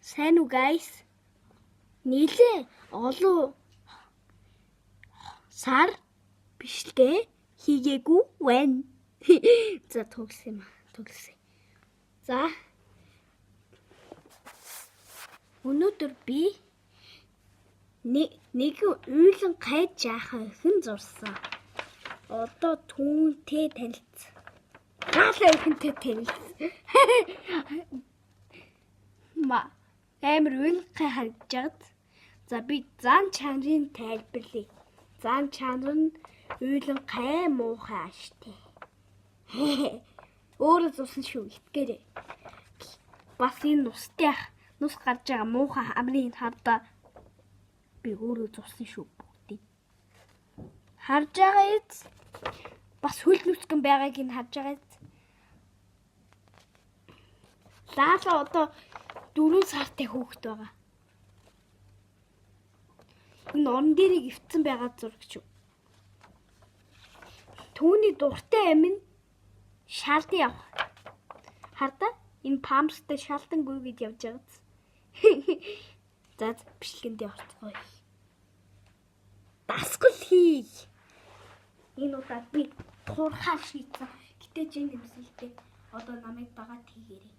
Сайн уу guys? Нийлээ олон сар бишлээ хийгээгүй байна. За төгсөн. За өнөөдөр би нэг уйлан гайж яахаа хэн зурсан. Одоо түүнтэй танилцсан. Хаалаа ихэнтэй танилцсан. Амар уйлгай харагдаад. За би зан чанарын тайлбарлая. Зан чанар нь уйлан гай муухай аштай. Өөрөө зурсан шүү итгээрэй. Бас энэ нустай нус гарч байгаа муухай амрын хардаа би өөрөө зурсан шүү бүгдийг. Харж байгаа эз бас хөл нүцгэн байгааг нь харж байгаа эз. Лаала одоо 4 сартай хүүхэд байгаа. Энэ орон дээрийг өвцөн байгаа зурагч юу. Түүний дуртай амин шаалдан яв. Хардаа энэ пампстай шаалдан гүйгээд явж байгаа. За бичлэгэндээ орцгоё. Дасгал хий. Энэ удаа би турхаа шийдсэн. Гэтэ жин нэмсэлтэй. Одоо намайг дагаад хийгээрэй.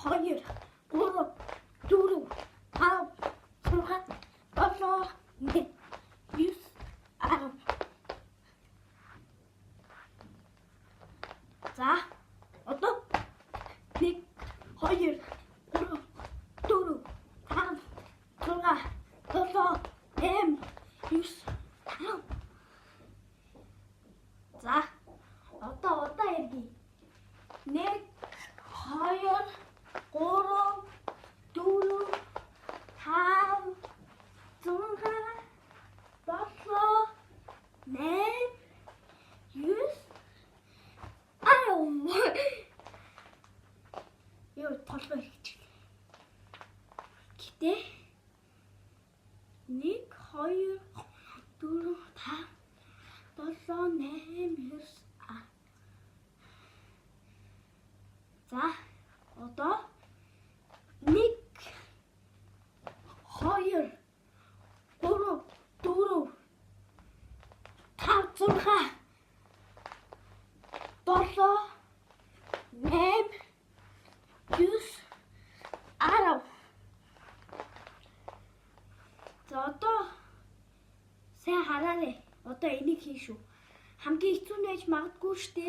1 2 3 4 5 6 7 9 10. За одоо 1 2 3 4 5 6 7 8 9 10. За одоо ярги. 1 2 3 4 5 6 7 8 9 10. Юу толгой хэрэгч. Гэтэ 1 2 4 5 7 8 9 За одоо 1 2 3 4 5 6 7 8 9 10. За одоо сайн хараарай. Одоо энийг хийн шүү. Хамгийн хэцүү нь яж магадгүй штэ.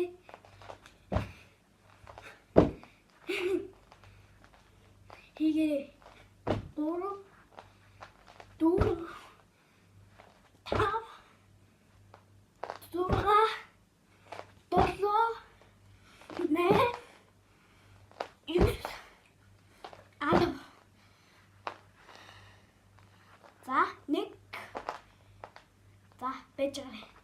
Хийгээ 3 4 5 6 7 8 9 10. За 1 За байж байгаа.